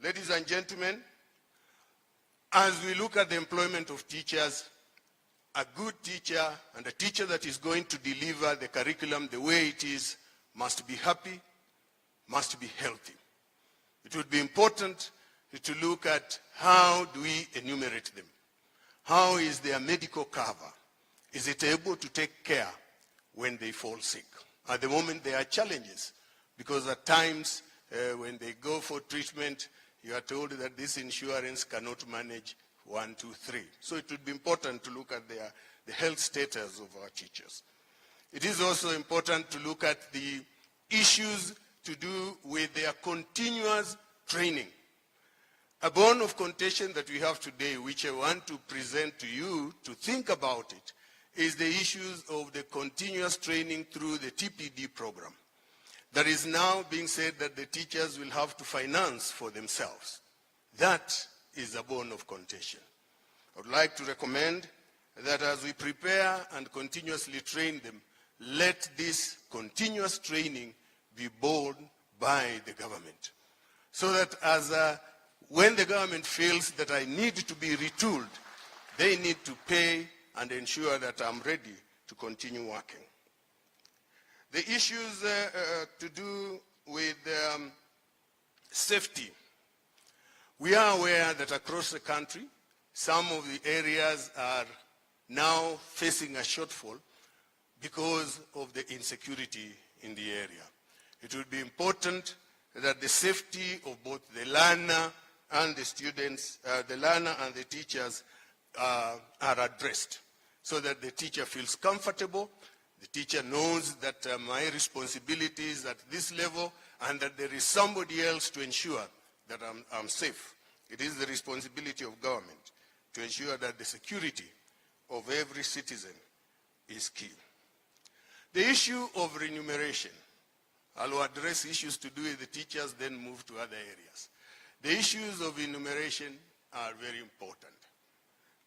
Ladies and gentlemen, as we look at the employment of teachers, a good teacher and a teacher that is going to deliver the curriculum the way it is must be happy, must be healthy. It would be important to look at how do we enumerate them. How is their medical cover? Is it able to take care when they fall sick? At the moment, there are challenges because at times when they go for treatment, you are told that this insurance cannot manage 1, 2, 3. So it would be important to look at the health status of our teachers. It is also important to look at the issues to do with their continuous training. A bone of contention that we have today, which I want to present to you to think about it, is the issues of the continuous training through the TPD program. That is now being said that the teachers will have to finance for themselves. That is a bone of contention. I would like to recommend that as we prepare and continuously train them, let this continuous training be borne by the government. So that when the government feels that I need to be retooled, they need to pay and ensure that I'm ready to continue working. The issues to do with safety. We are aware that across the country, some of the areas are now facing a shortfall because of the insecurity in the area. It would be important that the safety of both the learner and the students, the learner and the teachers are addressed so that the teacher feels comfortable. The teacher knows that my responsibility is at this level and that there is somebody else to ensure that I'm safe. It is the responsibility of government to ensure that the security of every citizen is key. The issue of remuneration. I'll address issues to do with the teachers, then move to other areas. The issues of remuneration are very important.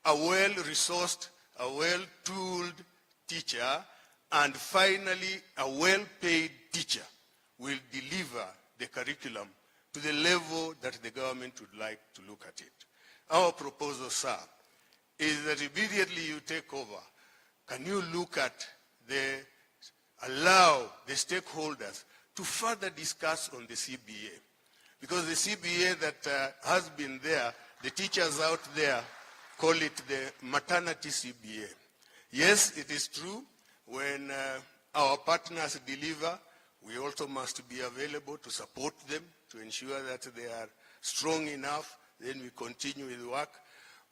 A well-resourced, a well-tooled teacher, and finally, a well-paid teacher will deliver the curriculum to the level that the government would like to look at it. Our proposal, sir, is that immediately you take over, can you look at allow the stakeholders to further discuss on the CBA? Because the CBA that has been there, the teachers out there call it the maternity CBA. Yes, it is true. When our partners deliver, we also must be available to support them, to ensure that they are strong enough, then we continue with work.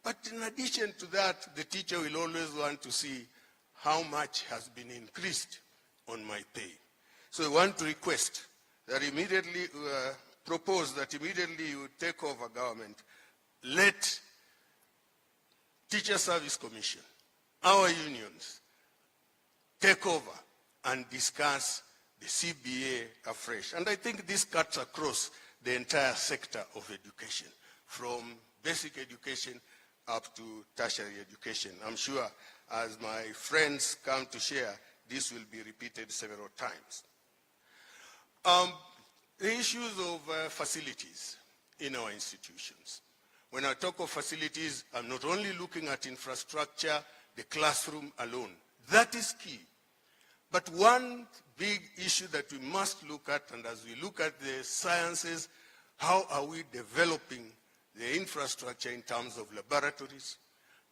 But in addition to that, the teacher will always want to see how much has been increased on my pay. So I want to request that immediately, propose that immediately you take over government, let Teacher Service Commission, our unions, take over and discuss the CBA afresh. And I think this cuts across the entire sector of education, from basic education up to tertiary education. I'm sure as my friends come to share, this will be repeated several times. The issues of facilities in our institutions. When I talk of facilities, I'm not only looking at infrastructure, the classroom alone. That is key. But one big issue that we must look at, and as we look at the sciences, how are we developing the infrastructure in terms of laboratories,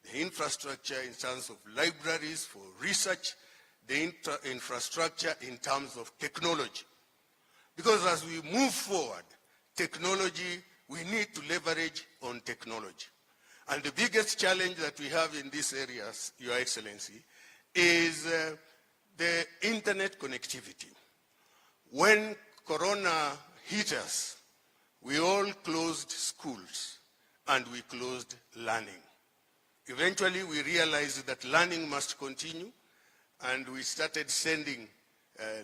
the infrastructure in terms of libraries for research, the infrastructure in terms of technology. Because as we move forward, technology, we need to leverage on technology. And the biggest challenge that we have in these areas, Your Excellency, is the internet connectivity. When Corona hit us, we all closed schools and we closed learning. Eventually, we realized that learning must continue, and we started sending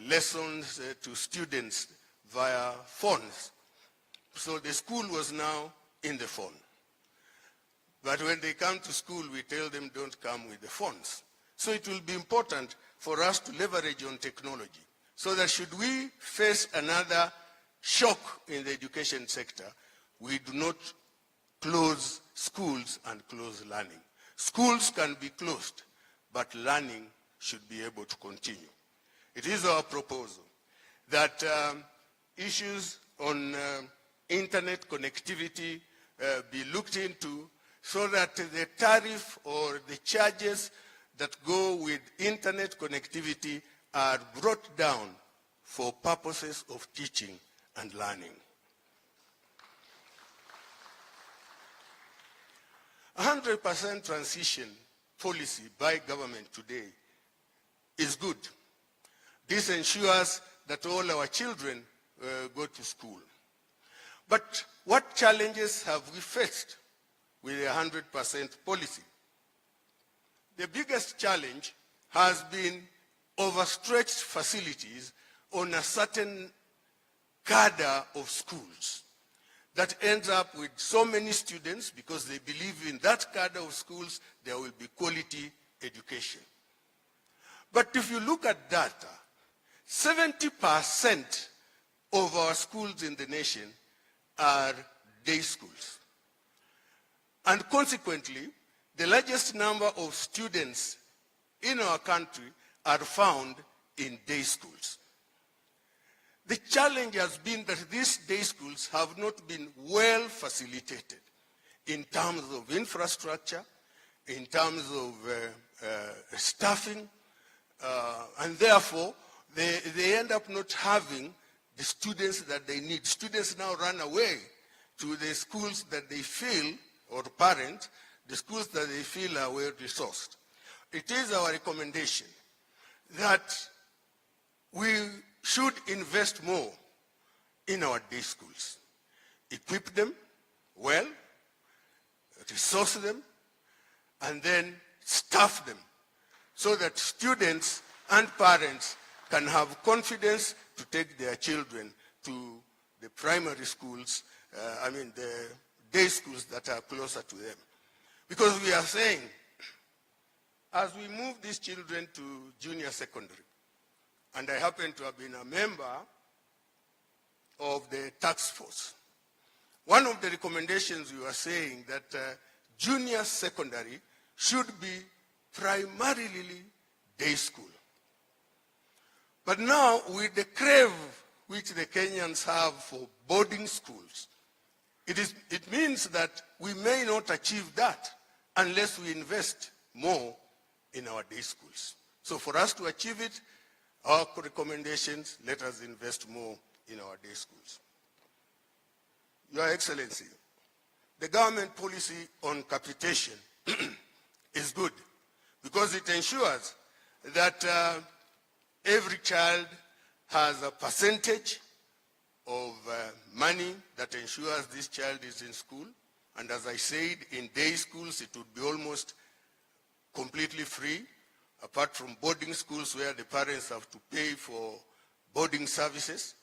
lessons to students via phones. So the school was now in the phone. But when they come to school, we tell them don't come with the phones. So it will be important for us to leverage on technology, so that should we face another shock in the education sector, we do not close schools and close learning. Schools can be closed, but learning should be able to continue. It is our proposal that issues on internet connectivity be looked into so that the tariff or the charges that go with internet connectivity are brought down for purposes of teaching and learning. 100% transition policy by government today is good. This ensures that all our children go to school. But what challenges have we faced with a 100% policy? The biggest challenge has been overstretched facilities on a certain cadre of schools that ends up with so many students because they believe in that cadre of schools there will be quality education. But if you look at data, 70% of our schools in the nation are day schools. And consequently, the largest number of students in our country are found in day schools. The challenge has been that these day schools have not been well facilitated in terms of infrastructure, in terms of staffing, and therefore they end up not having the students that they need. Students now run away to the schools that they feel, or parents, the schools that they feel are well resourced. It is our recommendation that we should invest more in our day schools. Equip them well, resource them, and then staff them so that students and parents can have confidence to take their children to the primary schools, the day schools that are closer to them. Because we are saying, as we move these children to junior secondary, and I happen to have been a member of the task force, one of the recommendations we were saying that junior secondary should be primarily day school. But now, with the crave which the Kenyans have for boarding schools, it means that we may not achieve that unless we invest more in our day schools. So for us to achieve it, our recommendations, let us invest more in our day schools. Your Excellency, the government policy on capitation is good because it ensures that every child has a percentage of money that ensures this child is in school. And as I said, in day schools, it would be almost completely free, apart from boarding schools where the parents have to pay for boarding services.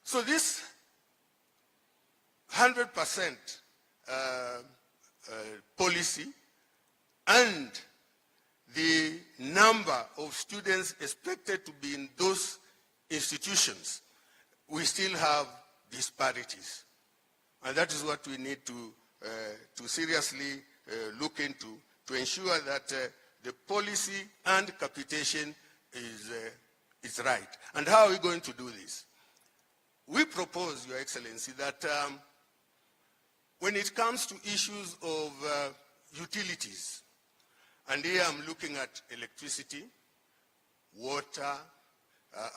So this 100% policy and the number of students expected to be in those institutions, we still have disparities. And that is what we need to seriously look into to ensure that the policy and capitation is right. And how are we going to do this? We propose, Your Excellency, that when it comes to issues of utilities, and here I'm looking at electricity, water,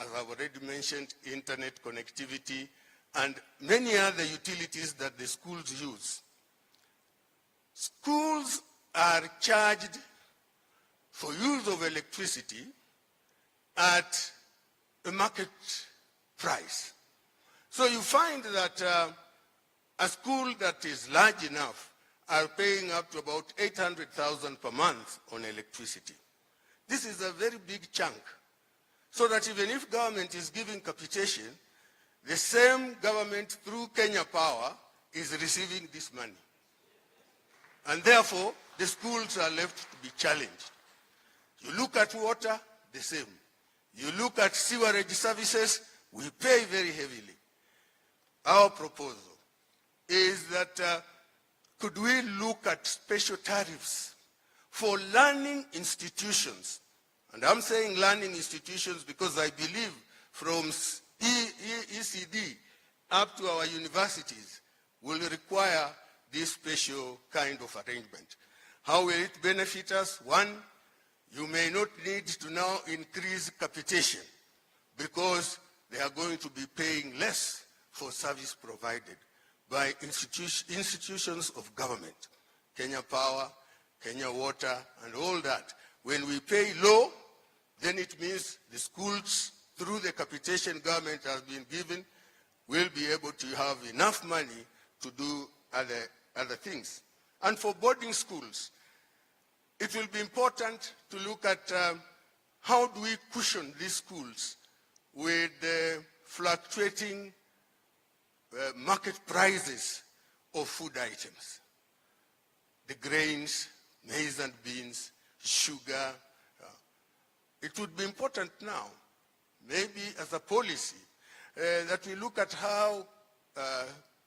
as I've already mentioned, internet connectivity, and many other utilities that the schools use. Schools are charged for use of electricity at a market price. So you find that a school that is large enough are paying up to about 800,000 per month on electricity. This is a very big chunk. So that even if government is giving capitation, the same government through Kenya Power is receiving this money. And therefore, the schools are left to be challenged. You look at water, the same. You look at sewerage services, we pay very heavily. Our proposal is that could we look at special tariffs for learning institutions? And I'm saying learning institutions because I believe from ECD up to our universities will require this special kind of arrangement. How will it benefit us? One, you may not need to now increase capitation because they are going to be paying less for service provided by institutions of government, Kenya Power, Kenya Water, and all that. When we pay low, then it means the schools, through the capitation government has been given, will be able to have enough money to do other things. And for boarding schools, it will be important to look at how do we cushion these schools with the fluctuating market prices of food items. The grains, maize and beans, sugar. It would be important now, maybe as a policy, that we look at how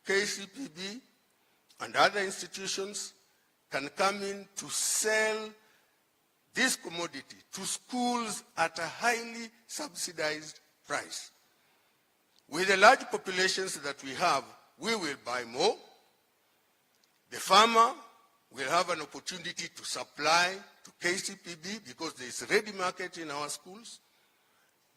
KCPB and other institutions can come in to sell this commodity to schools at a highly subsidized price. With the large populations that we have, we will buy more. The farmer will have an opportunity to supply to KCPB because there is a ready market in our schools.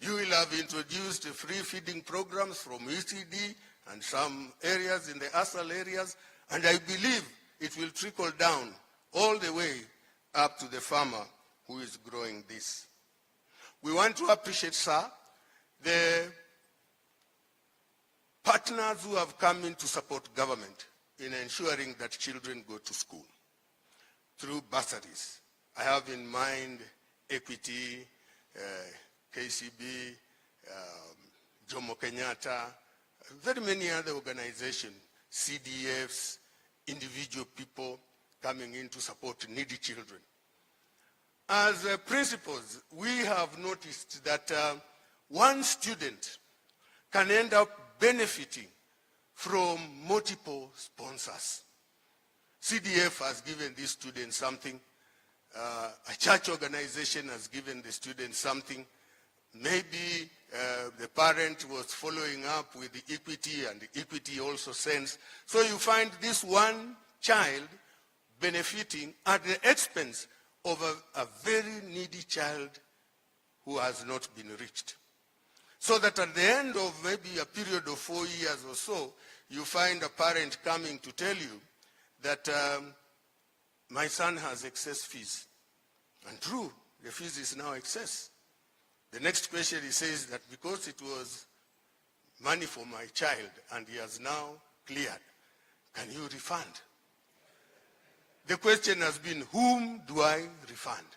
You will have introduced free feeding programs from ECD and some areas in the ASAL areas, and I believe it will trickle down all the way up to the farmer who is growing this. We want to appreciate, sir, the partners who have come in to support government in ensuring that children go to school through bursaries. I have in mind Equity, KCB, Jomo Kenyatta, very many other organizations, CDFs, individual people coming in to support needy children. As principals, we have noticed that one student can end up benefiting from multiple sponsors. CDF has given this student something. A church organization has given the student something. Maybe the parent was following up with the Equity, and the Equity also sends. So you find this one child benefiting at the expense of a very needy child who has not been reached. So that at the end of maybe a period of 4 years or so, you find a parent coming to tell you that my son has excess fees. And true, the fees is now excess. The next question he says that because it was money for my child and he has now cleared, can you refund? The question has been, whom do I refund?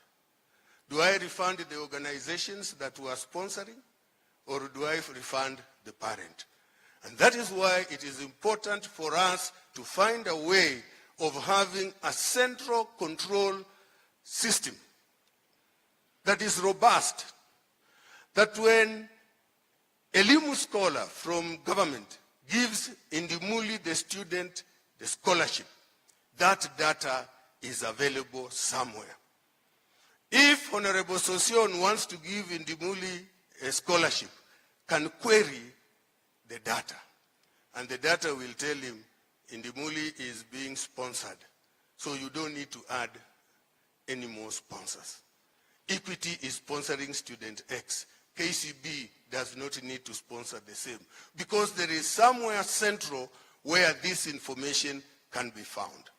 Do I refund the organizations that were sponsoring, or do I refund the parent? And that is why it is important for us to find a way of having a central control system that is robust, that when Elimu scholar from government gives Indimuli the student the scholarship, that data is available somewhere. If Honorable Sosion wants to give Indimuli a scholarship, can query the data, and the data will tell him Indimuli is being sponsored, so you don't need to add any more sponsors. Equity is sponsoring student X. KCB does not need to sponsor the same, because there is somewhere central where this information can be found.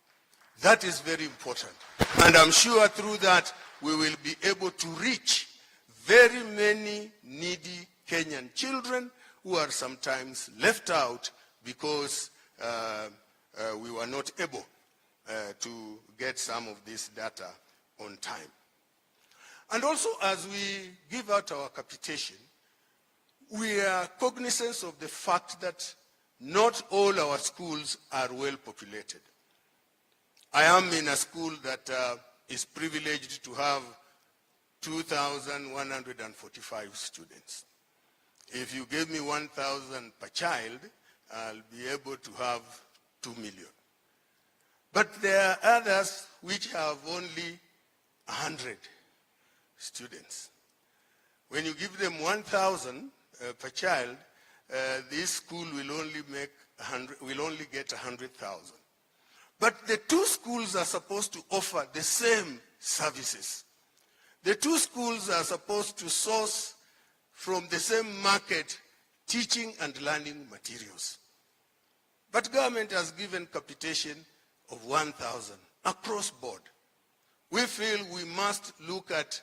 That is very important. And I'm sure through that we will be able to reach very many needy Kenyan children who are sometimes left out because we were not able to get some of this data on time. And also, as we give out our capitation, we are cognizant of the fact that not all our schools are well populated. I am in a school that is privileged to have 2,145 students. If you give me 1,000 per child, I'll be able to have 2 million. But there are others which have only 100 students. When you give them 1,000 per child, this school will only get 100,000. But the two schools are supposed to offer the same services. The two schools are supposed to source from the same market teaching and learning materials. But government has given capitation of 1,000 across board. We feel we must look at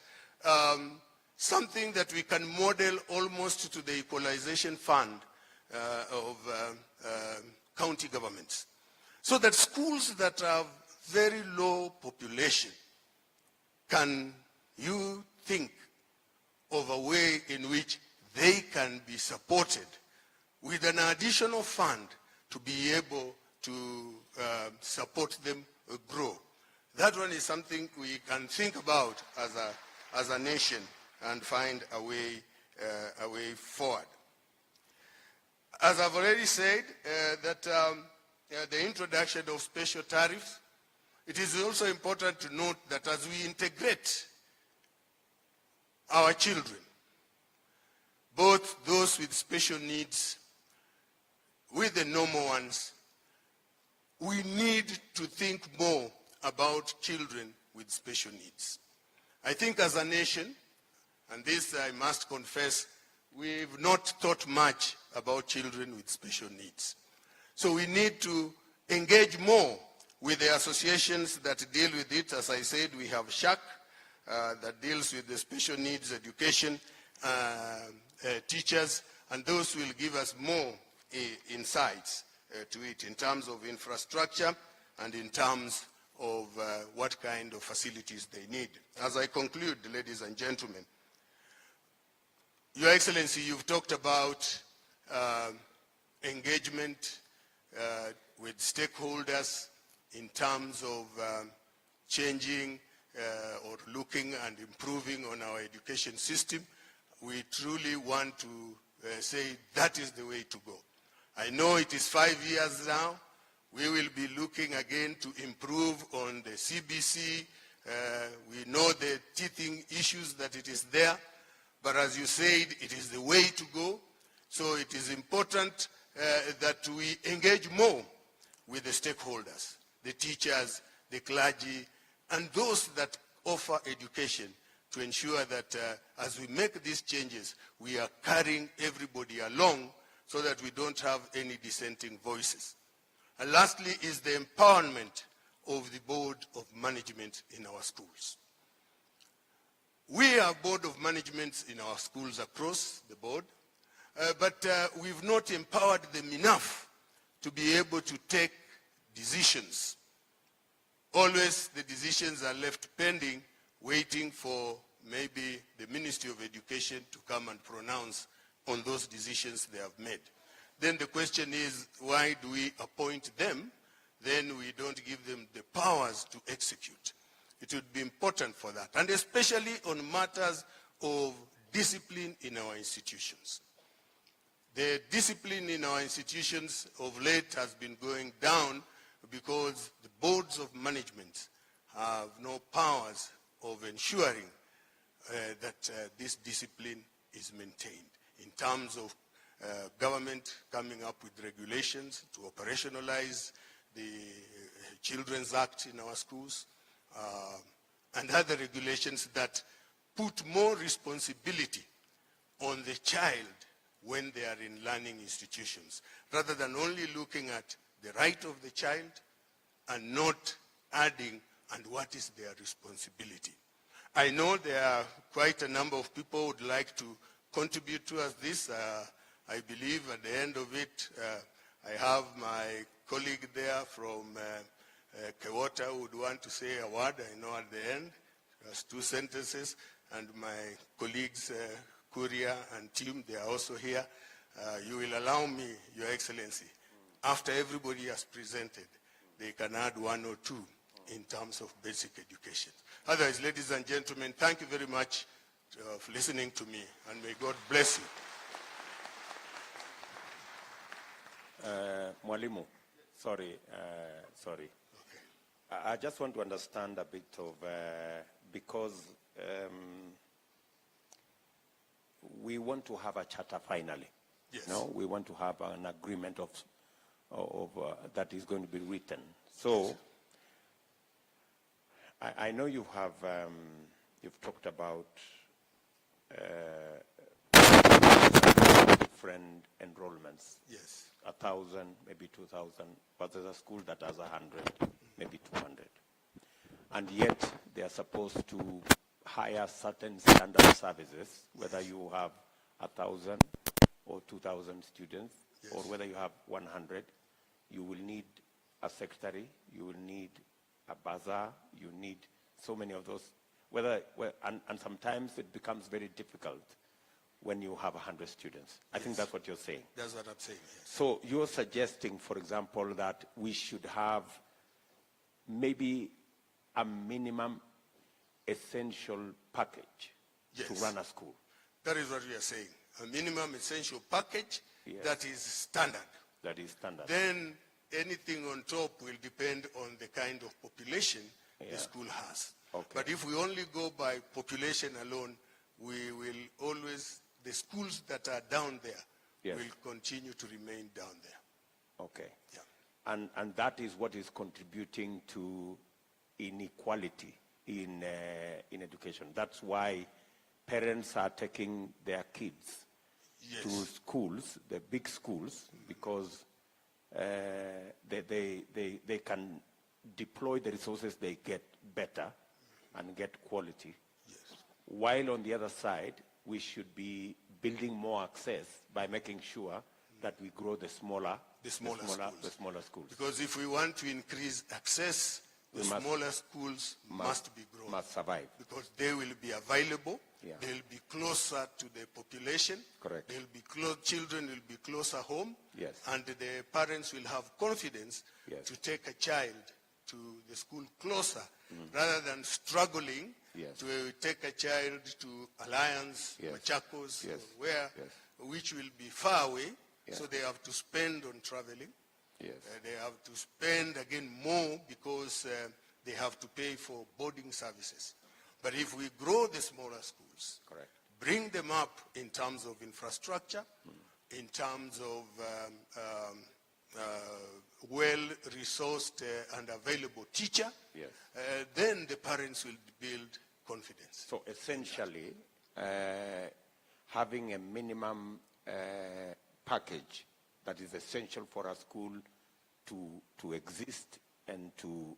something that we can model almost to the equalization fund of county governments, so that schools that have very low population, can you think of a way in which they can be supported with an additional fund to be able to support them grow? That one is something we can think about as a nation and find a way forward. As I've already said, that the introduction of special tariffs, it is also important to note that as we integrate our children, both those with special needs with the normal ones, we need to think more about children with special needs. I think as a nation, and this I must confess, we've not thought much about children with special needs. So we need to engage more with the associations that deal with it. As I said, we have SHAC that deals with the special needs education teachers, and those will give us more insights to it in terms of infrastructure and in terms of what kind of facilities they need. As I conclude, ladies and gentlemen, Your Excellency, you've talked about engagement with stakeholders in terms of changing or looking and improving on our education system. We truly want to say that is the way to go. I know it is 5 years now. We will be looking again to improve on the CBC. We know the teething issues that it is there, but as you said, it is the way to go. So it is important that we engage more with the stakeholders, the teachers, the clergy, and those that offer education, to ensure that as we make these changes, we are carrying everybody along so that we don't have any dissenting voices. And lastly is the empowerment of the board of management in our schools. We have board of management in our schools across the board, but we've not empowered them enough to be able to take decisions. Always the decisions are left pending, waiting for maybe the Ministry of Education to come and pronounce on those decisions they have made. Then the question is, why do we appoint them? Then we don't give them the powers to execute. It would be important for that, and especially on matters of discipline in our institutions. The discipline in our institutions of late has been going down because the boards of management have no powers of ensuring that this discipline is maintained in terms of government coming up with regulations to operationalize the Children's Act in our schools and other regulations that put more responsibility on the child when they are in learning institutions, rather than only looking at the right of the child and not adding and what is their responsibility. I know there are quite a number of people who would like to contribute towards this. I believe at the end of it, I have my colleague there from Kewota who would want to say a word. I know at the end, just 2 sentences, and my colleagues, Kuria and Tim, they are also here. You will allow me, Your Excellency, after everybody has presented, they can add 1 or 2 in terms of basic education. Otherwise, ladies and gentlemen, thank you very much for listening to me, and may God bless you. Mwalimu, Sorry. Okay. I just want to understand a bit of, because we want to have a charter finally. Yes. No, we want to have an agreement of that is going to be written. So, Yes. I know you have, you've talked about different enrollments. Yes. 1,000, maybe 2,000, but there's a school that has 100, maybe 200. And yet they are supposed to hire certain standard services, whether you have 1,000 or 2,000 students, Yes. or whether you have 100, you will need a secretary, you will need a bazaar, you need so many of those. And sometimes it becomes very difficult when you have 100 students. I think that's what you're saying. That's what I'm saying, yes. So you're suggesting, for example, that we should have maybe a minimum essential package Yes. to run a school. That is what we are saying. A minimum essential package Yes. that is standard. That is standard. Then anything on top will depend on the kind of population Yeah. the school has. Okay. But if we only go by population alone, we will always, the schools that are down there Yes. will continue to remain down there. Okay. Yeah. And that is what is contributing to inequality in education. That's why parents are taking their kids Yes. to schools, the big schools, because they can deploy the resources they get better and get quality. Yes. While on the other side, we should be building more access by making sure that we grow the smaller schools. Because if we want to increase access, the smaller schools must be grown. Must survive. Because they will be available. Yeah. They'll be closer to the population. Correct. Children will be closer home. Yes. And the parents will have confidence Yes. to take a child to the school closer, rather than struggling Yes. to take a child to Alliance, Yes. Machakos, Yes. or where, Yes. which will be far away. Yes. So they have to spend on traveling. Yes. They have to spend again more because they have to pay for boarding services. But if we grow the smaller schools, Correct. bring them up in terms of infrastructure, in terms of well-resourced and available teacher, Yes. then the parents will build confidence. So essentially, having a minimum package that is essential for a school to exist and to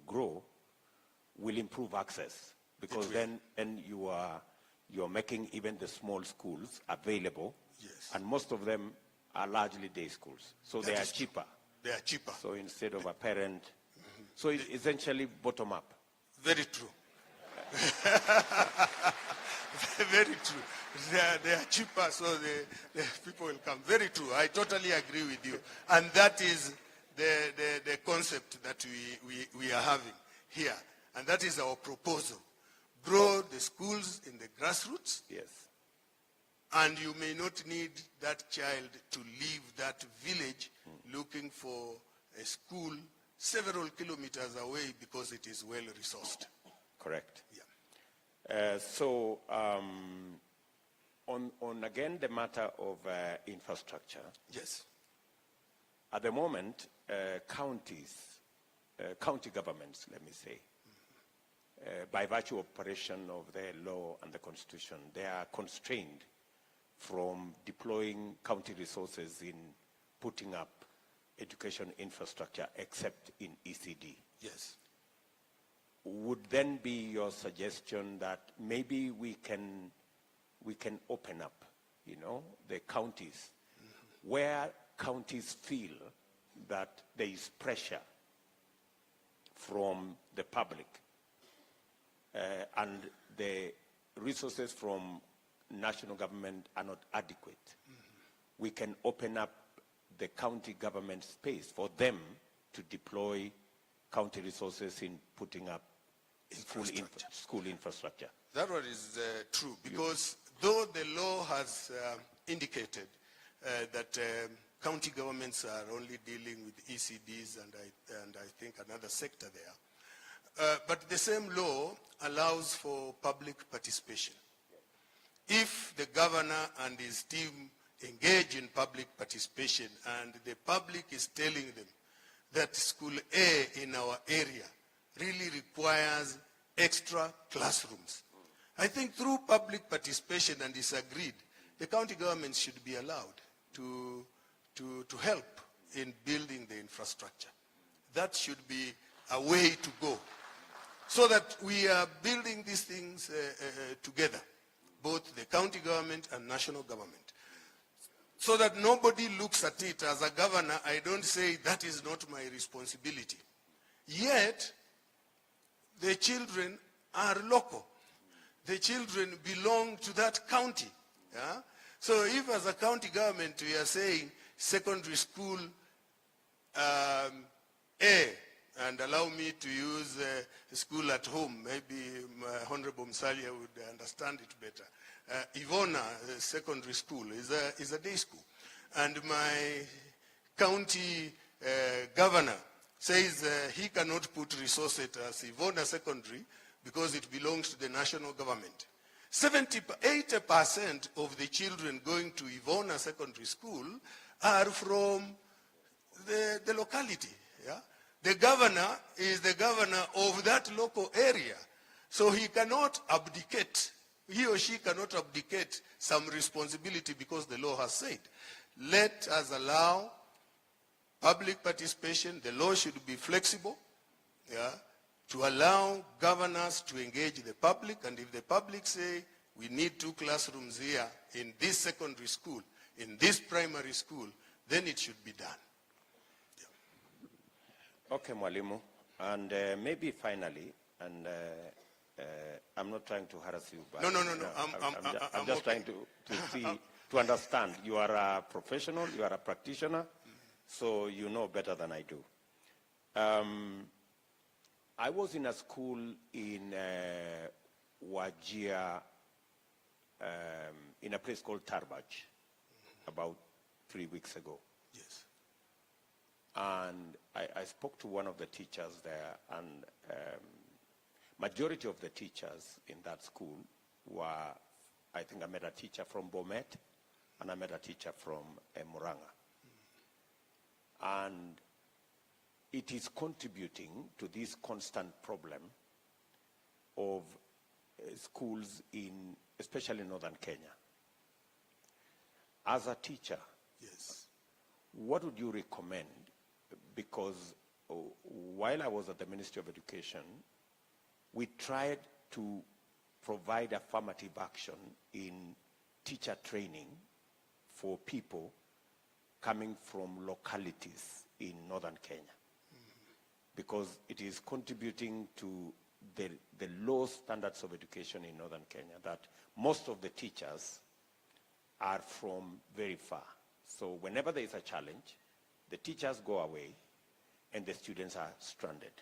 grow will improve access, because then you're making even the small schools available. Yes. And most of them are largely day schools, so they are cheaper. They are cheaper. So instead of a parent, so it's essentially bottom up. Very true. Very true. They are cheaper, so the people will come. Very true. I totally agree with you. And that is the concept that we are having here. And that is our proposal. Grow the schools in the grassroots. Yes. And you may not need that child to leave that village looking for a school several kilometers away because it is well resourced. Correct. Yeah. So on again the matter of infrastructure. Yes. At the moment, county governments, let me say, by virtue of operation of their law and the constitution, they are constrained from deploying county resources in putting up education infrastructure except in ECD. Yes. Would then be your suggestion that maybe we can open up, the counties, where counties feel that there is pressure from the public and the resources from national government are not adequate. We can open up the county government space for them to deploy county resources in putting up school infrastructure. That one is true, because though the law has indicated that county governments are only dealing with ECDs and I think another sector there. But the same law allows for public participation. If the governor and his team engage in public participation and the public is telling them that school A in our area really requires extra classrooms, I think through public participation and is agreed, the county government should be allowed to help in building the infrastructure. That should be a way to go, so that we are building these things together, both the county government and national government, so that nobody looks at it as a governor. I don't say that is not my responsibility. Yet, the children are local. The children belong to that county. Yeah? So if as a county government we are saying secondary school A, and allow me to use school at home, maybe Honorable Musalia would understand it better. Ivona Secondary School is a day school. And my county governor says he cannot put resources as Ivona Secondary because it belongs to the national government. 80% of the children going to Ivona Secondary School are from the locality. Yeah? The governor is the governor of that local area. So he cannot abdicate. He or she cannot abdicate some responsibility because the law has said. Let us allow public participation. The law should be flexible, yeah, to allow governors to engage the public. And if the public say, we need 2 classrooms here in this secondary school, in this primary school, then it should be done. Okay, Mwalimu. And maybe finally, and I'm not trying to harass you, but No. I'm just okay. trying to see, to understand. You are a professional, you are a practitioner, so you know better than I do. I was in a school in Wajir, in a place called Tarbaj, about 3 weeks ago. Yes. And I spoke to one of the teachers there, and majority of the teachers in that school were, I think I met a teacher from Bomet, and I met a teacher from Muranga. And it is contributing to this constant problem of schools in, especially in northern Kenya. As a teacher, Yes. what would you recommend? Because while I was at the Ministry of Education, we tried to provide affirmative action in teacher training for people coming from localities in northern Kenya. Because it is contributing to the low standards of education in northern Kenya, that most of the teachers are from very far. So whenever there is a challenge, the teachers go away and the students are stranded.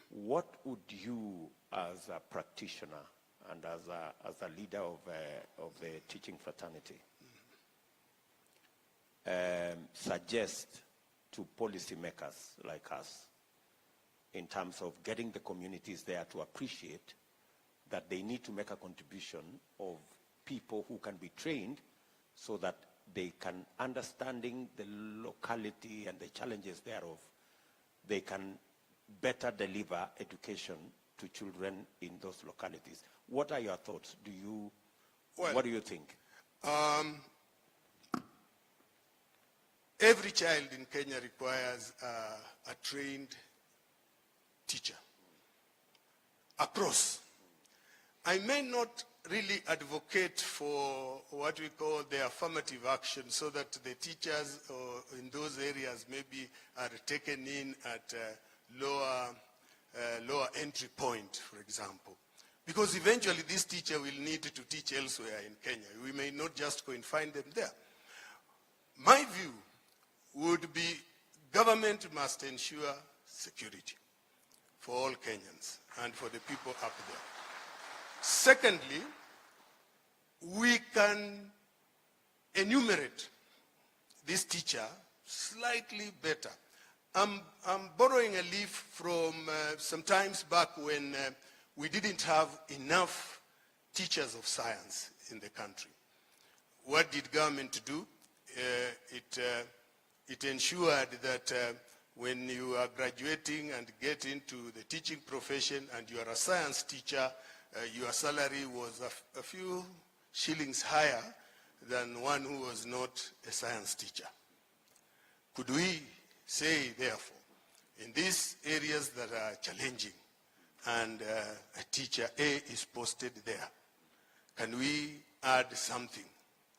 What would you, as a practitioner and as a leader of the teaching fraternity, suggest to policymakers like us in terms of getting the communities there to appreciate that they need to make a contribution of people who can be trained so that they can, understanding the locality and the challenges thereof, they can better deliver education to children in those localities. What are your thoughts? What do you think? Every child in Kenya requires a trained teacher across. I may not really advocate for what we call the affirmative action, so that the teachers in those areas maybe are taken in at lower entry point, for example. Because eventually this teacher will need to teach elsewhere in Kenya. We may not just go and find them there. My view would be government must ensure security for all Kenyans and for the people up there. Secondly, we can enumerate this teacher slightly better. I'm borrowing a leaf from some times back when we didn't have enough teachers of science in the country. What did government do? It ensured that when you are graduating and get into the teaching profession and you are a science teacher, your salary was a few shillings higher than one who was not a science teacher. Could we say, therefore, in these areas that are challenging and a teacher A is posted there, can we add something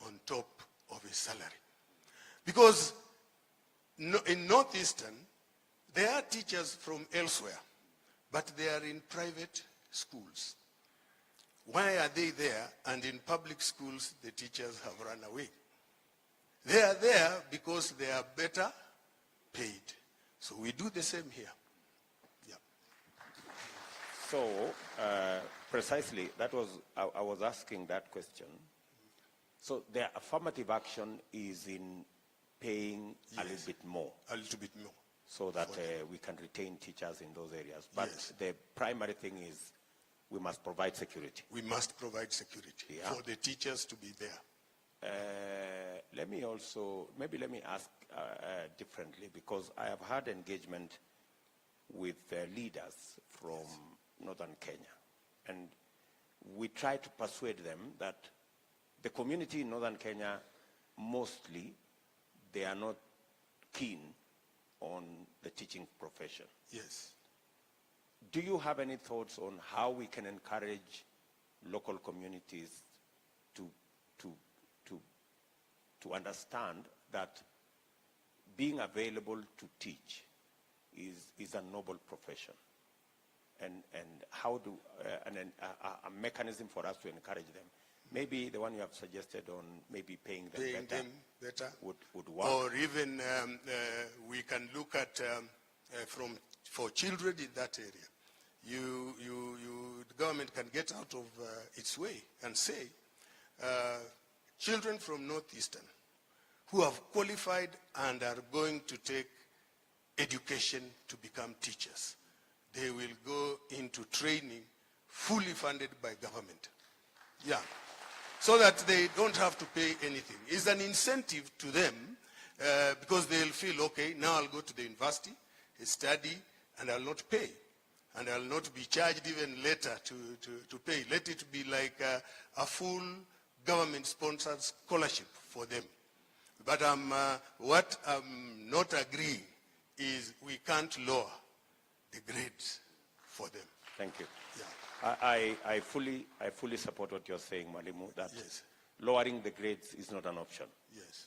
on top of his salary? Because in Northeastern, there are teachers from elsewhere, but they are in private schools. Why are they there? And in public schools, the teachers have run away. They are there because they are better paid. So we do the same here. Yeah. So, precisely, that was, I was asking that question. So the affirmative action is in paying a little bit more. A little bit more. So that we can retain teachers in those areas. But the primary thing is we must provide security. We must provide security for the teachers to be there. Let me ask differently, because I have had engagement with leaders from northern Kenya, and we try to persuade them that the community in northern Kenya, mostly, they are not keen on the teaching profession. Yes. Do you have any thoughts on how we can encourage local communities to understand that being available to teach is a noble profession, and how do a mechanism for us to encourage them? Maybe the one you have suggested on maybe paying them better would work. Or even we can look at for children in that area. The government can get out of its way and say, children from Northeastern who have qualified and are going to take education to become teachers, they will go into training fully funded by government. Yeah. So that they don't have to pay anything. It's an incentive to them because they'll feel, okay, now I'll go to the university, study, and I'll not pay. And I'll not be charged even later to pay. Let it be like a full government-sponsored scholarship for them. But what I'm not agreeing is we can't lower the grades for them. Thank you. Yeah. I fully support what you're saying, Mwalimu, that lowering the grades is not an option. Yes.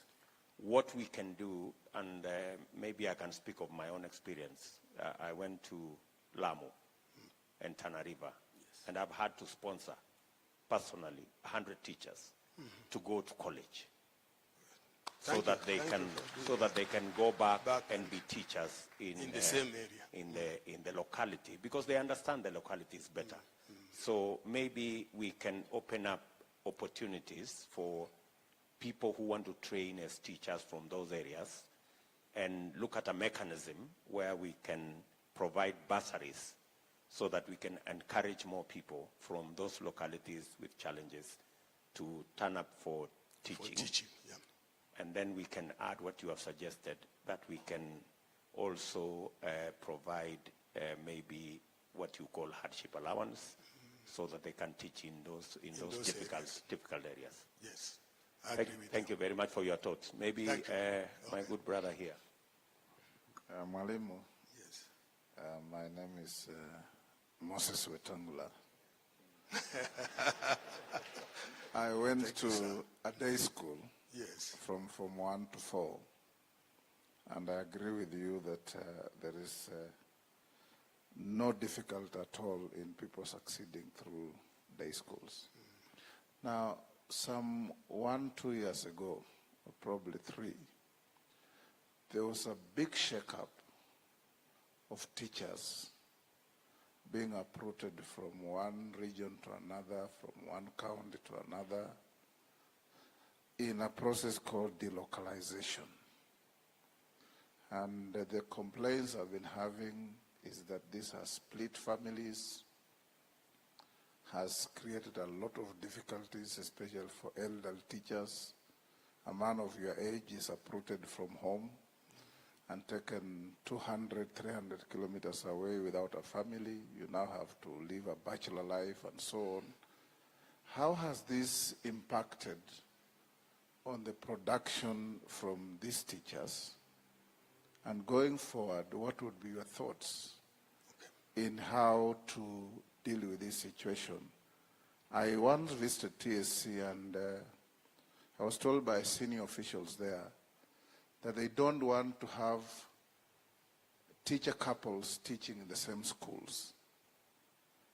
What we can do, and maybe I can speak of my own experience. I went to Lamu and Tana River, and I've had to sponsor personally 100 teachers to go to college, so that they can go back and be teachers in the same area, in the locality, because they understand the locality is better. So maybe we can open up opportunities for people who want to train as teachers from those areas, and look at a mechanism where we can provide bursaries so that we can encourage more people from those localities with challenges to turn up for teaching. And then we can add what you have suggested, that we can also provide maybe what you call hardship allowance, so that they can teach in those difficult areas. Yes, I agree with Thank you very much for your thoughts. Maybe my good brother here. Mwalimu. Yes. My name is Moses Wetangula. I went to a day school. Yes. From Form 1 to 4. And I agree with you that there is no difficulty at all in people succeeding through day schools. Now, some 1-2 years ago, or probably 3, there was a big shakeup of teachers being uprooted from one region to another, from one county to another, in a process called delocalization. And the complaints I've been having is that this has split families, has created a lot of difficulties, especially for elderly teachers. A man of your age is uprooted from home and taken 200, 300 kilometers away without a family. You now have to live a bachelor life and so on. How has this impacted on the production from these teachers? And going forward, what would be your thoughts in how to deal with this situation? I once visited TSC and I was told by senior officials there that they don't want to have teacher couples teaching in the same schools.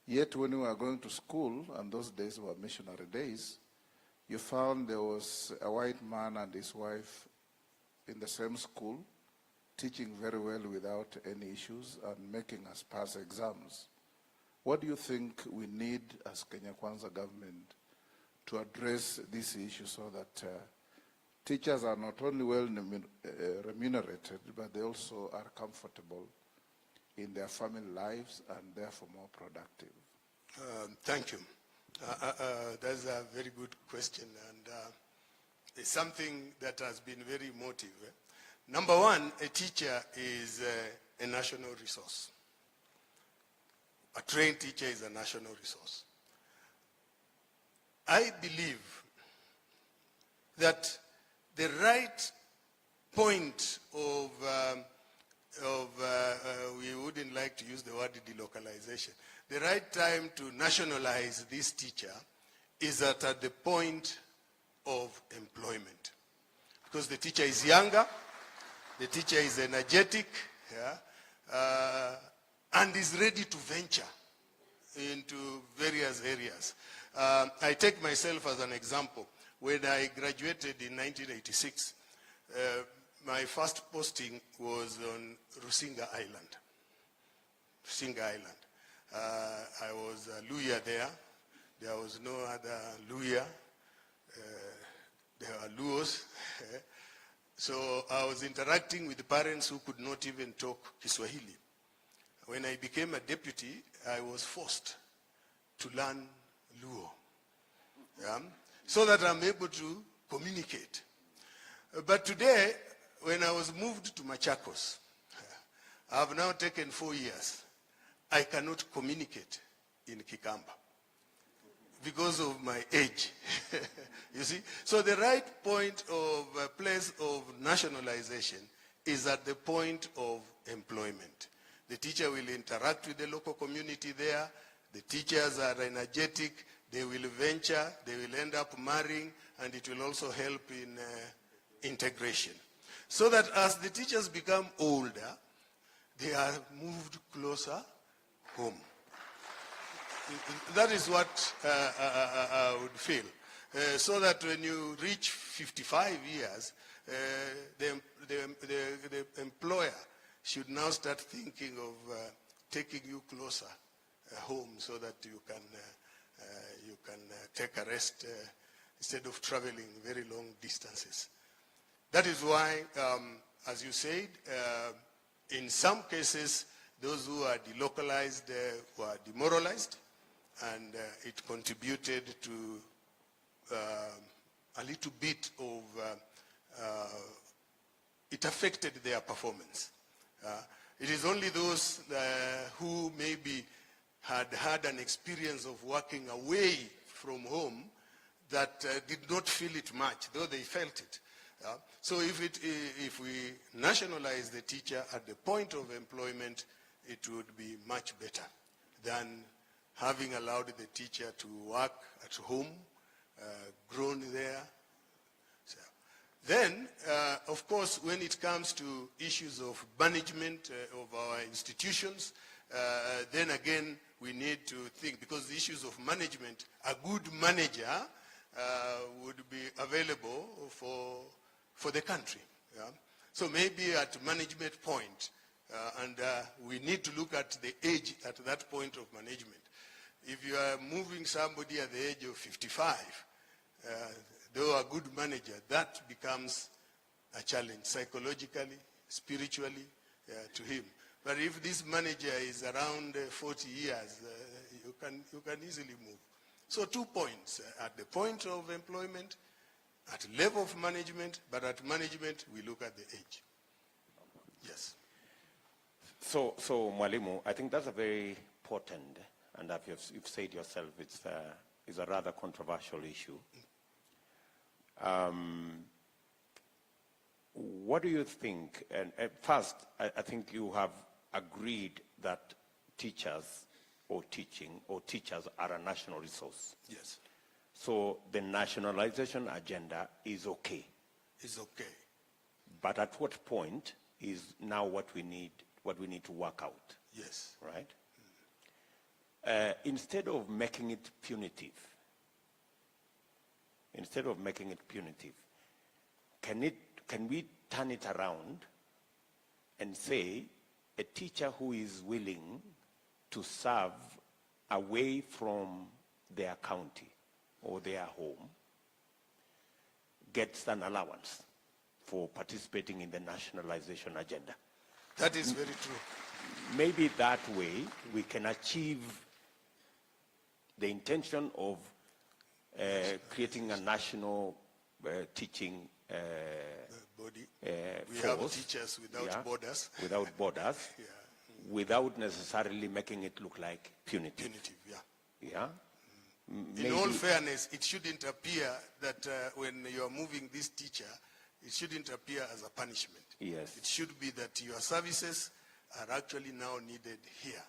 Yet when we were going to school, and those days were missionary days, you found there was a white man and his wife in the same school, teaching very well without any issues and making us pass exams. What do you think we need as Kenya Kwanza government to address this issue so that teachers are not only well remunerated, but they also are comfortable in their family lives and therefore more productive? Thank you. That's a very good question, and it's something that has been very emotive. Number one, a teacher is a national resource. A trained teacher is a national resource. I believe that the right point of we wouldn't like to use the word delocalization. The right time to nationalize this teacher is at the point of employment. Because the teacher is younger, the teacher is energetic, and is ready to venture into various areas. I take myself as an example. When I graduated in 1986, my first posting was on Rusinga Island. Rusinga Island. I was a Luya there. There was no other Luya. There were Luos. So I was interacting with parents who could not even talk Kiswahili. When I became a deputy, I was forced to learn Luo, so that I'm able to communicate. But today, when I was moved to Machakos, I've now taken 4 years. I cannot communicate in Kikamba because of my age. You see? So the right point of place of nationalization is at the point of employment. The teacher will interact with the local community there. The teachers are energetic. They will venture. They will end up marrying, and it will also help in integration. So that as the teachers become older, they are moved closer home. That is what I would feel. So that when you reach 55 years, the employer should now start thinking of taking you closer home so that you can take a rest instead of traveling very long distances. That is why, as you said, in some cases, those who are delocalized were demoralized, and it contributed to a little bit of, it affected their performance. It is only those who maybe had an experience of working away from home that did not feel it much, though they felt it. So if we nationalize the teacher at the point of employment, it would be much better than having allowed the teacher to work at home, grown there. So, then, of course, when it comes to issues of management of our institutions, then again, we need to think, because the issues of management, a good manager would be available for the country. Yeah? So maybe at management point, and we need to look at the age at that point of management. If you are moving somebody at the age of 55, though a good manager, that becomes a challenge psychologically, spiritually to him. But if this manager is around 40 years, you can easily move. So 2 points, at the point of employment, at level of management, but at management, we look at the age. Yes. So Mwalimu, I think that's a very important, and you've said yourself, it's a rather controversial issue. What do you think? And first, I think you have agreed that teachers are a national resource. Yes. So the nationalization agenda is okay. It's okay. But at what point is now what we need to work out? Yes. Right? Instead of making it punitive, can we turn it around and say a teacher who is willing to serve away from their county or their home gets an allowance for participating in the nationalization agenda? That is very true. Maybe that way we can achieve the intention of creating a national teaching body. We force. have teachers without borders. Without borders, Yeah. without necessarily making it look like punitive. Punitive, yeah. Yeah? In all fairness, it shouldn't appear that when you are moving this teacher, it shouldn't appear as a punishment. Yes. It should be that your services are actually now needed here.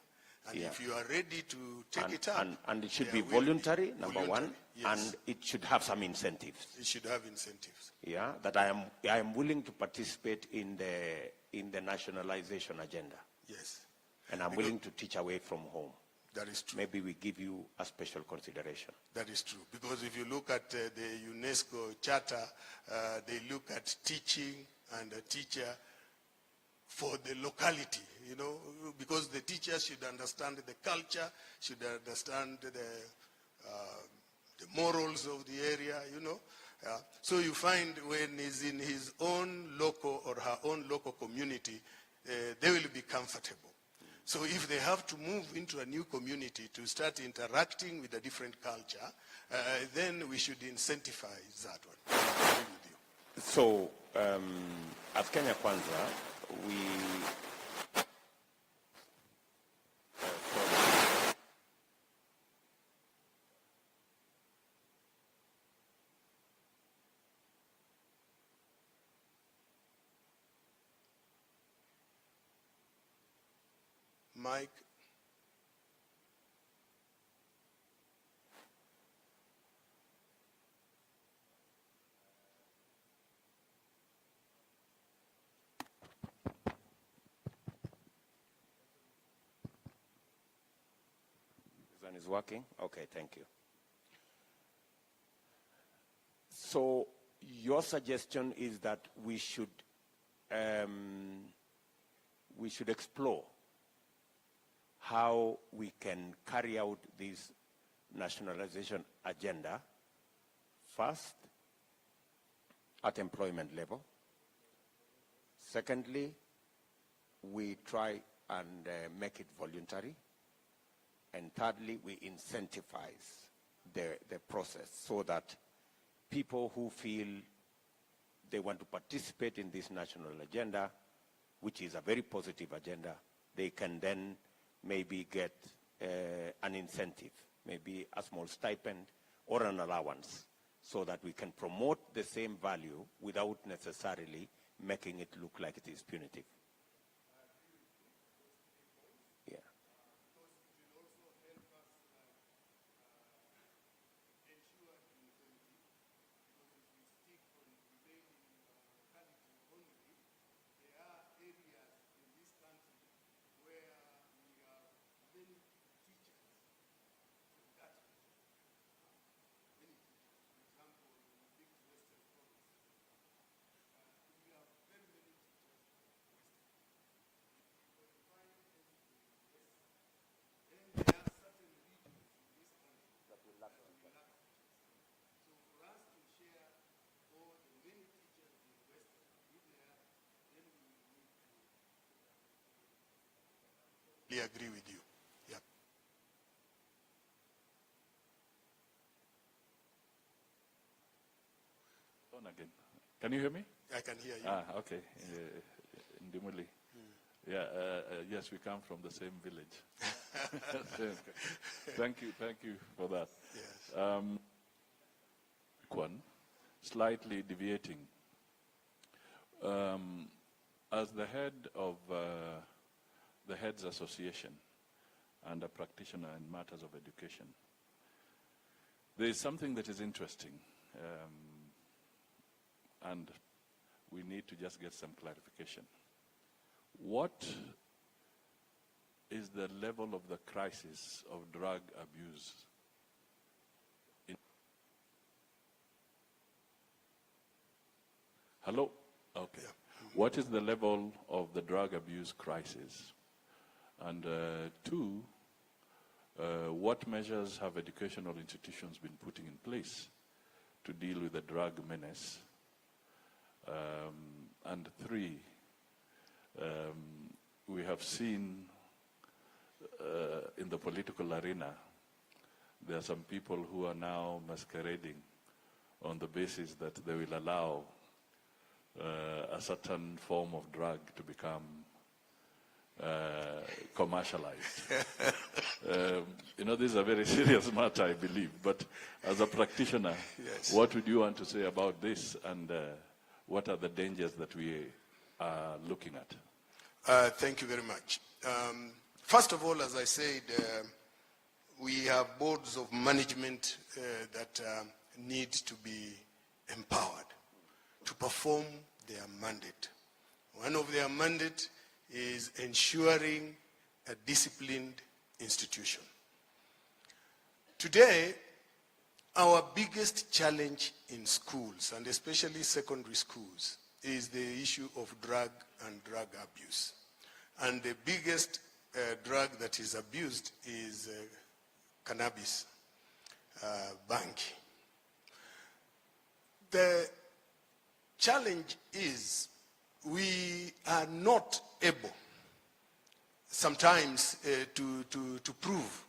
And Yeah. if you are ready to take it up. And it should there be will voluntary, number one, yes. and it should have some incentives. It should have incentives. Yeah, that I am willing to participate in the nationalization agenda, Yes, and I'm willing to teach away from home. that is true. Maybe we give you a special consideration. That is true. Because if you look at the UNESCO Charter, they look at teaching and a teacher for the locality, you know, because the teacher should understand the culture, should understand the morals of the area, you know. So you find when he's in his own local or her own local community, they will be comfortable. So if they have to move into a new community to start interacting with a different culture, then we should incentivize that one. I agree with you. So, at Kenya Kwanza, we Mike. This one is working? Okay, thank you. So your suggestion is that we should explore how we can carry out this nationalization agenda first at employment level. Secondly, we try and make it voluntary. And thirdly, we incentivize the process so that people who feel they want to participate in this national agenda, which is a very positive agenda, they can then maybe get an incentive, maybe a small stipend or an allowance, so that we can promote the same value without necessarily making it look like it is punitive. Yeah. agree with you. Yeah. On again. Can you hear me? I can hear you. Ah, okay. Ndimuli. Yeah, yes, we come from the same village. Thank you for that. Yes. One, slightly deviating. As the head of the Heads Association and a practitioner in matters of education, there is something that is interesting, and we need to just get some clarification. What is the level of the crisis of drug abuse in... Hello? Okay. Yeah. What is the level of the drug abuse crisis? And two, what measures have educational institutions been putting in place to deal with the drug menace? And three, we have seen in the political arena, there are some people who are now masquerading on the basis that they will allow a certain form of drug to become commercialized. This is a very serious matter, I believe. But as a practitioner, Yes. what would you want to say about this, and what are the dangers that we are looking at? Thank you very much. First of all, as I said, we have boards of management that need to be empowered to perform their mandate. One of their mandate is ensuring a disciplined institution. Today, our biggest challenge in schools, and especially secondary schools, is the issue of drug and drug abuse. And the biggest drug that is abused is cannabis, bangi. The challenge is we are not able sometimes to prove,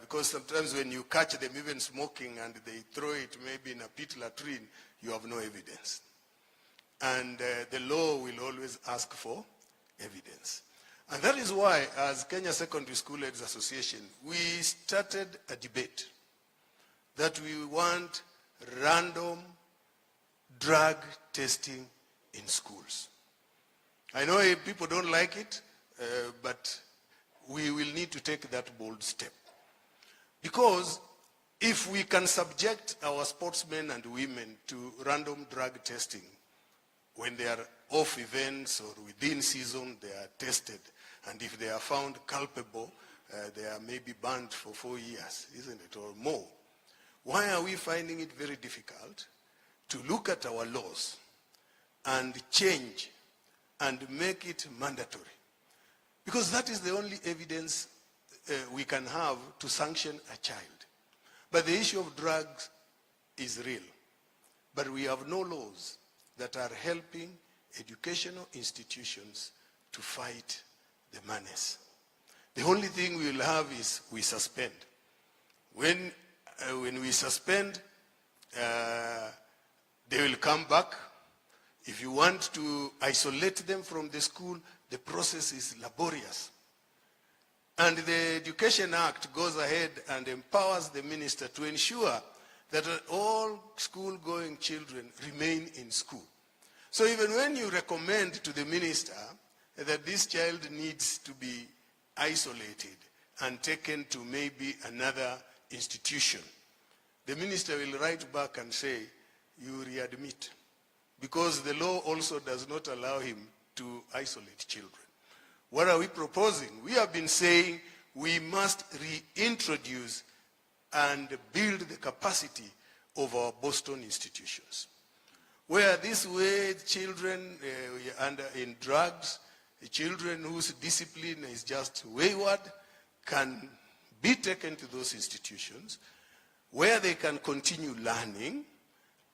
because sometimes when you catch them even smoking and they throw it maybe in a pit latrine, you have no evidence. And the law will always ask for evidence. And that is why, as Kenya Secondary School Heads Association, we started a debate that we want random drug testing in schools. I know people don't like it, but we will need to take that bold step. Because if we can subject our sportsmen and women to random drug testing, when they are off events or within season, they are tested. And if they are found culpable, they are maybe banned for 4 years, isn't it, or more. Why are we finding it very difficult to look at our laws and change and make it mandatory? Because that is the only evidence we can have to sanction a child. But the issue of drugs is real. But we have no laws that are helping educational institutions to fight the menace. The only thing we will have is we suspend. When we suspend, they will come back. If you want to isolate them from the school, the process is laborious. And the Education Act goes ahead and empowers the minister to ensure that all school-going children remain in school. So even when you recommend to the minister that this child needs to be isolated and taken to maybe another institution, the minister will write back and say, you readmit. Because the law also does not allow him to isolate children. What are we proposing? We have been saying we must reintroduce and build the capacity of our Boston institutions, where this way children in drugs, children whose discipline is just wayward, can be taken to those institutions where they can continue learning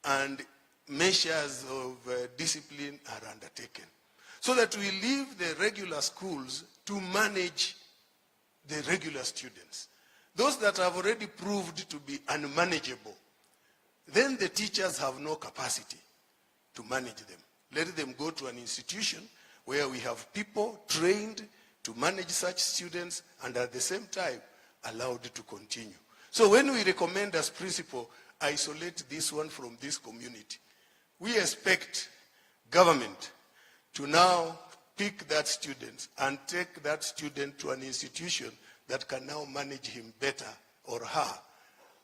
and measures of discipline are undertaken, so that we leave the regular schools to manage the regular students. Those that have already proved to be unmanageable, then the teachers have no capacity to manage them. Let them go to an institution where we have people trained to manage such students and at the same time allowed to continue. So when we recommend as principle, isolate this one from this community, we expect government to now pick that student and take that student to an institution that can now manage him better or her,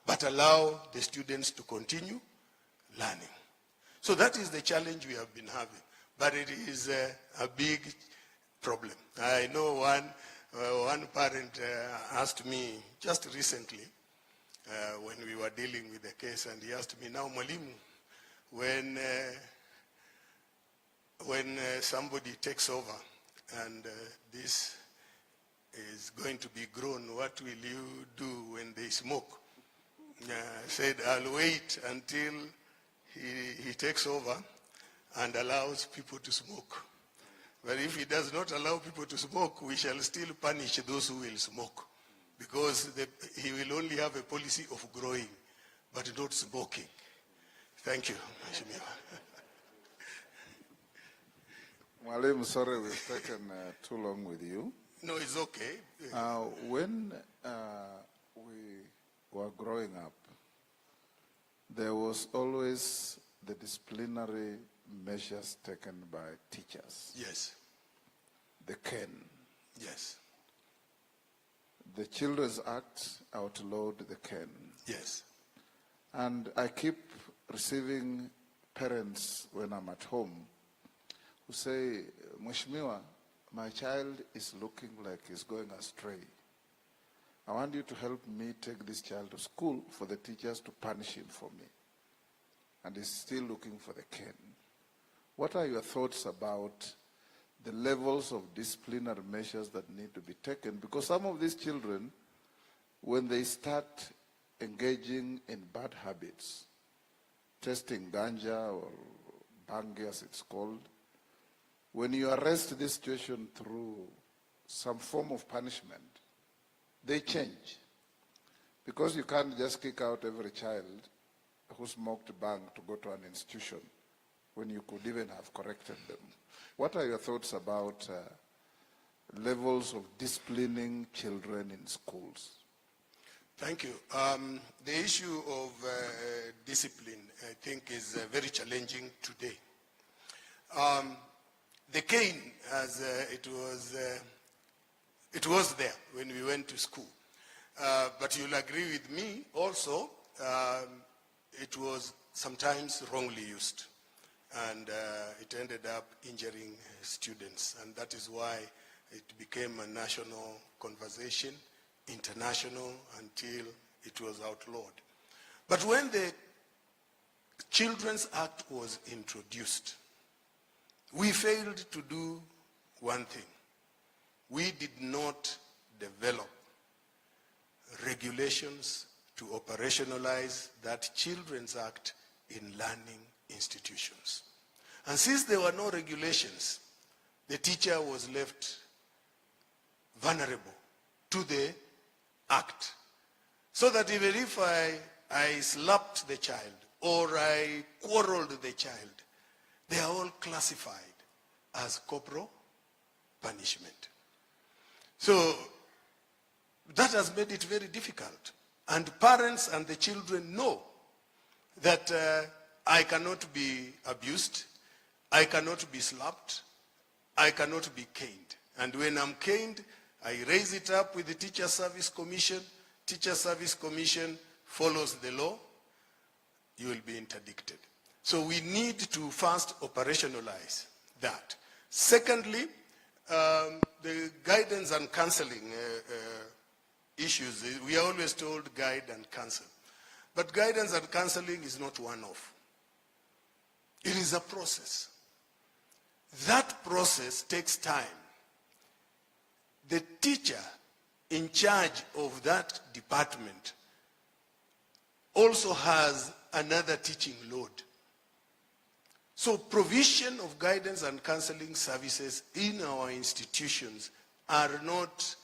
but allow the students to continue learning. So that is the challenge we have been having, but it is a big problem. I know one parent asked me just recently when we were dealing with the case, and he asked me, now Mwalimu, when somebody takes over and this is going to be grown, what will you do when they smoke? I said, I'll wait until he takes over and allows people to smoke. But if he does not allow people to smoke, we shall still punish those who will smoke, because he will only have a policy of growing, but not smoking. Thank you. Mwalimu, sorry we've taken too long with you. No, it's okay. When we were growing up, there was always the disciplinary measures taken by teachers. Yes. The cane. Yes. The Children's Act outlawed the cane. Yes. And I keep receiving parents when I'm at home who say, Mheshimiwa, my child is looking like he's going astray. I want you to help me take this child to school for the teachers to punish him for me. And he's still looking for the cane. What are your thoughts about the levels of disciplinary measures that need to be taken? Because some of these children, when they start engaging in bad habits, testing ganja or bangi as it's called, when you arrest this situation through some form of punishment, they change. Because you can't just kick out every child who smoked bang to go to an institution when you could even have corrected them. What are your thoughts about levels of disciplining children in schools? Thank you. The issue of discipline, I think, is very challenging today. The cane, as it was there when we went to school. But you'll agree with me also, it was sometimes wrongly used. And it ended up injuring students. And that is why it became a national conversation, international, until it was outlawed. But when the Children's Act was introduced, we failed to do one thing. We did not develop regulations to operationalize that Children's Act in learning institutions. And since there were no regulations, the teacher was left vulnerable to the act. So that even if I slapped the child or I quarreled the child, they are all classified as corporal punishment. So that has made it very difficult. And parents and the children know that I cannot be abused, I cannot be slapped, I cannot be caned. And when I'm caned, I raise it up with the Teacher Service Commission. Teacher Service Commission follows the law, you will be interdicted. So we need to first operationalize that. Secondly, the guidance and counseling issues, we are always told guide and counsel. But guidance and counseling is not one-off. It is a process. That process takes time. The teacher in charge of that department also has another teaching load. So provision of guidance and counseling services in our institutions are not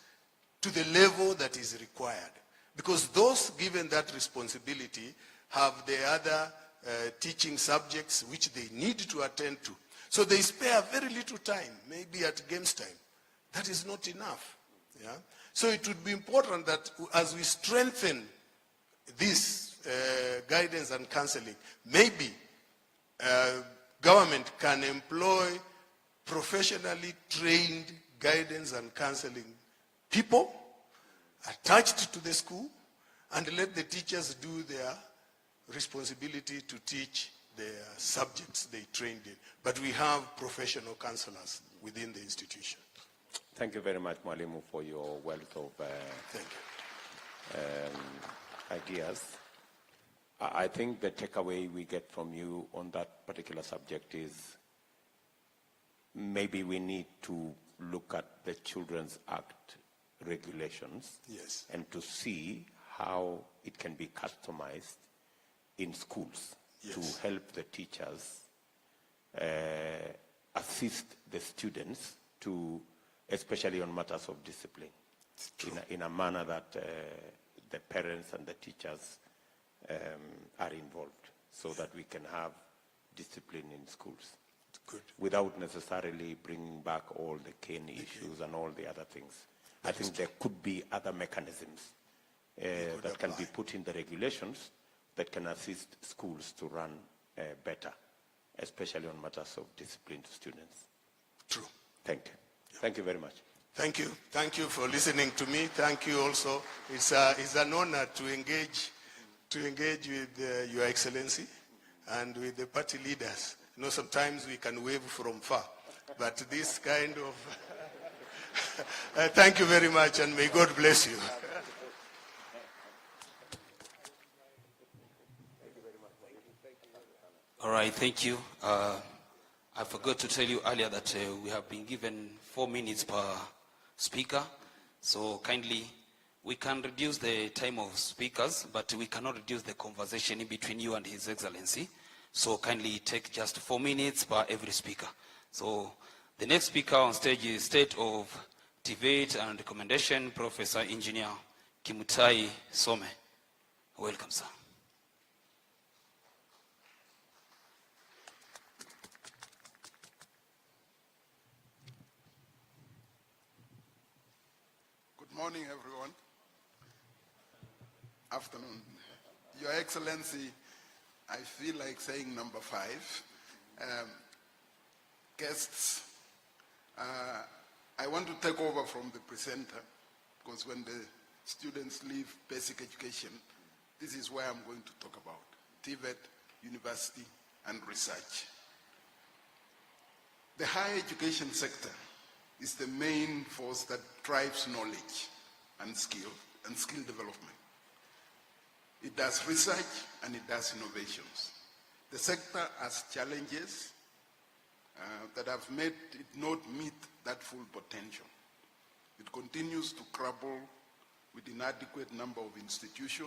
to the level that is required. Because those given that responsibility have the other teaching subjects which they need to attend to. So they spare very little time, maybe at games time. That is not enough. Yeah? So it would be important that as we strengthen this guidance and counseling, maybe government can employ professionally trained guidance and counseling people attached to the school, and let the teachers do their responsibility to teach their subjects they trained in. But we have professional counselors within the institution. Thank you very much, Mwalimu, for your wealth of Thank you. ideas. I think the takeaway we get from you on that particular subject is maybe we need to look at the Children's Act regulations, Yes. and to see how it can be customized in schools, Yes. to help the teachers assist the students to, especially on matters of discipline, in a manner that the parents and the teachers are involved, so that we can have discipline in schools. Good. Without necessarily bringing back all the cane issues and all the other things. I think there could be other mechanisms that can be put in the regulations that can assist schools to run better, especially on matters of discipline to students. True. Thank you. Yeah. Thank you very much. Thank you. Thank you for listening to me. Thank you also. It's an honor to engage with Your Excellency and with the party leaders. You know, sometimes we can wave from far, but this kind of... thank you very much, and may God bless you. All right, thank you. I forgot to tell you earlier that we have been given 4 minutes per speaker. So kindly, we can reduce the time of speakers, but we cannot reduce the conversation in between you and His Excellency. So kindly take just 4 minutes per every speaker. So the next speaker on stage is State of Debate and Recommendation, Professor Engineer Kimutai Some. Welcome, sir. Good morning, everyone. Afternoon. Your Excellency, I feel like saying number 5. Guests, I want to take over from the presenter, because when the students leave basic education, this is where I'm going to talk about TVET, university, and research. The higher education sector is the main force that drives knowledge and skill development. It does research and it does innovations. The sector has challenges that have made it not meet that full potential. It continues to grapple with inadequate number of institutions